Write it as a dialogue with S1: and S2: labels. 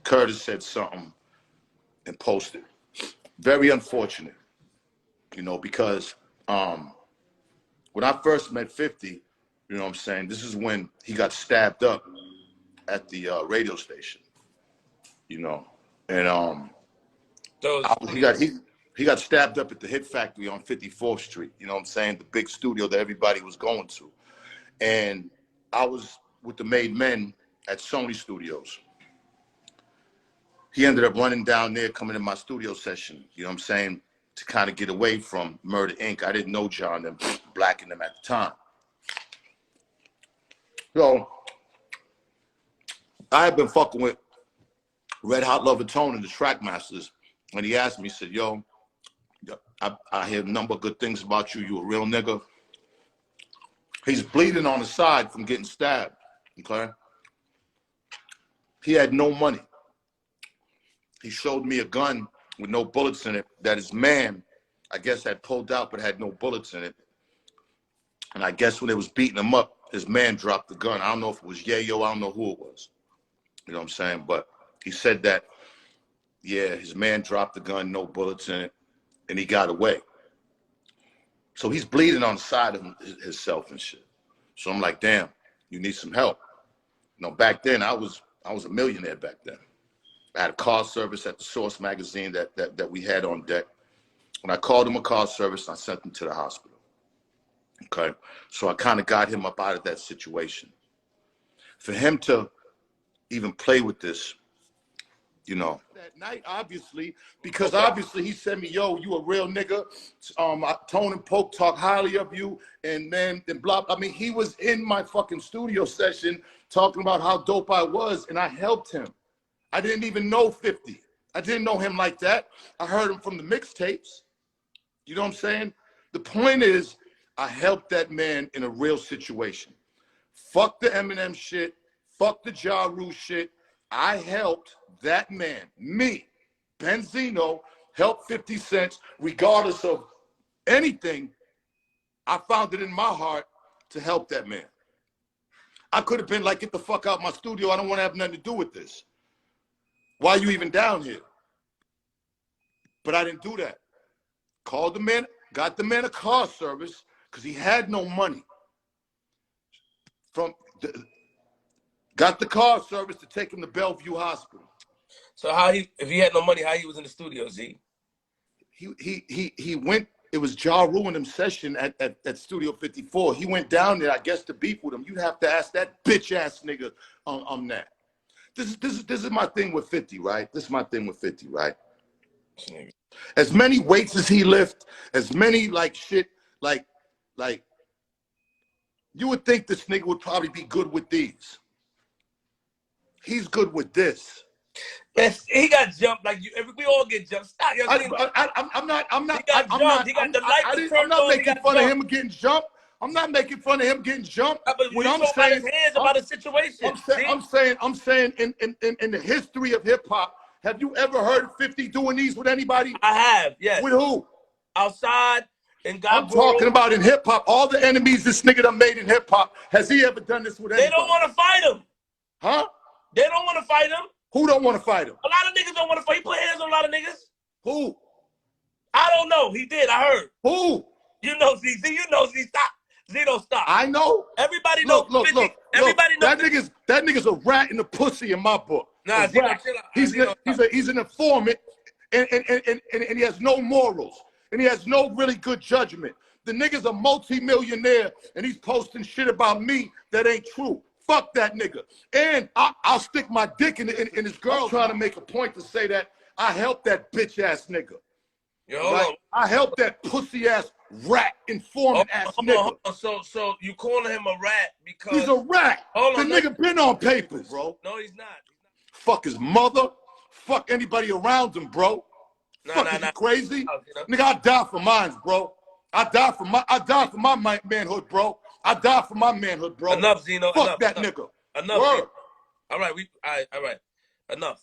S1: Curtis said something and posted. Very unfortunate, you know, because when I first met 50, you know what I'm saying, this is when he got stabbed up at the radio station, you know, and he got stabbed up at the Hit Factory on 54th Street, you know what I'm saying, the big studio that everybody was going to. And I was with the Made Men at Sony Studios. He ended up running down there, coming in my studio session, you know what I'm saying, to kind of get away from Murder, Inc. I didn't know John and Black and them at the time. So I had been fucking with Red Hot Lover Tone and the Trackmasters, and he asked me, he said, yo, I hear a number of good things about you. You a real nigga. He's bleeding on the side from getting stabbed, okay? He had no money. He showed me a gun with no bullets in it that his man, I guess, had pulled out but had no bullets in it. And I guess when they was beating him up, his man dropped the gun. I don't know if it was Yayo, I don't know who it was. You know what I'm saying? But he said that, yeah, his man dropped the gun, no bullets in it, and he got away. So he's bleeding on the side of himself and shit. So I'm like, damn, you need some help. You know, back then, I was a millionaire back then. I had a car service at the Source magazine that we had on deck. When I called him a car service, I sent him to the hospital. Okay, so I kind of got him up out of that situation. For him to even play with this, you know, that night, obviously, because obviously he said me, yo, you a real nigga. Tone and Poke talk highly of you, and then blah. I mean, he was in my fucking studio session talking about how dope I was, and I helped him. I didn't even know 50. I didn't know him like that. I heard him from the mixtapes. You know what I'm saying? The point is, I helped that man in a real situation. Fuck the Eminem shit. Fuck the Ja Rule shit. I helped that man, me, Benzino, help 50 Cent, regardless of anything. I found it in my heart to help that man. I could have been like, get the fuck out my studio. I don't want to have nothing to do with this. Why are you even down here? But I didn't do that. Called the man, got the man a car service because he had no money. Got the car service to take him to Bellevue Hospital.
S2: So if he had no money, how he was in the studio, Z?
S1: He went, it was Ja Rule in him session at Studio 54. He went down there, I guess, to beef with him. You'd have to ask that bitch ass nigga on that. This is my thing with 50, right? This is my thing with 50, right? As many weights as he lift, as many like shit, like you would think this nigga would probably be good with these. He's good with this.
S2: Yes, he got jumped like you. We all get jumped. Stop.
S1: I'm not.
S2: He got jumped. He got the light.
S1: I'm not making fun of him getting jumped. I'm not making fun of him getting jumped.
S2: But when I'm saying his hands about a situation.
S1: I'm saying in the history of hip hop, have you ever heard 50 doing these with anybody?
S2: I have, yes.
S1: With who?
S2: Outside and God.
S1: I'm talking about in hip hop. All the enemies this nigga done made in hip hop. Has he ever done this with anybody?
S2: They don't want to fight him.
S1: Huh?
S2: They don't want to fight him.
S1: Who don't want to fight him?
S2: A lot of niggas don't want to fight. He put hands on a lot of niggas.
S1: Who?
S2: I don't know. He did. I heard.
S1: Who?
S2: You know, Z. You know, Z. Stop. Z, don't stop.
S1: I know.
S2: Everybody knows. Look. Everybody knows.
S1: That nigga's a rat in the pussy in my book.
S2: Nah, Z,
S1: he's an informant, and he has no morals, and he has no really good judgment. The nigga's a multi-millionaire, and he's posting shit about me that ain't true. Fuck that nigga. And I'll stick my dick in his girl. I'm trying to make a point to say that I helped that bitch ass nigga.
S2: Yo,
S1: right? I helped that pussy ass rat informant ass nigga.
S2: So you calling him a rat because
S1: he's a rat. The nigga been on papers, bro.
S2: No, he's not.
S1: Fuck his mother. Fuck anybody around him, bro. Fuck, is you crazy? Nigga, I die for mine, bro. I die for my manhood, bro. I died for my manhood, bro.
S2: Enough, Zeno.
S1: Fuck that nigga.
S2: Enough.
S1: Word.
S2: All right, all right. Enough.